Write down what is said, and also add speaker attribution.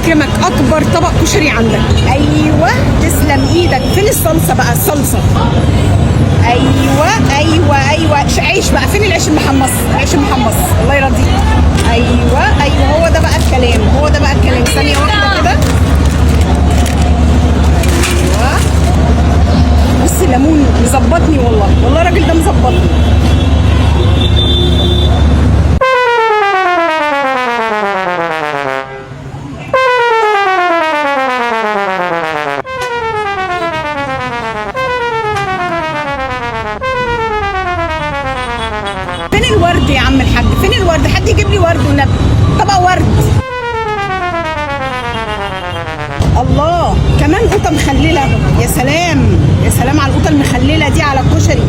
Speaker 1: يكرمك، اكبر طبق كشري عندك. ايوه تسلم ايدك. فين الصلصه بقى؟ الصلصه. ايوه ايوه ايوه. عيش بقى، فين العيش المحمص؟ العيش المحمص الله يرضيك. ايوه ايوه، هو ده بقى الكلام، هو ده بقى الكلام. ثانيه واحده كده. ايوه بصي، ليمون مظبطني والله، والله الراجل ده مظبطني. فين الورد يا عم الحاج؟ فين الورد؟ حد يجيب لي ورد والنبي، طبق ورد. الله، كمان قوطه مخلله. يا سلام يا سلام على القوطه المخلله دي على الكشري.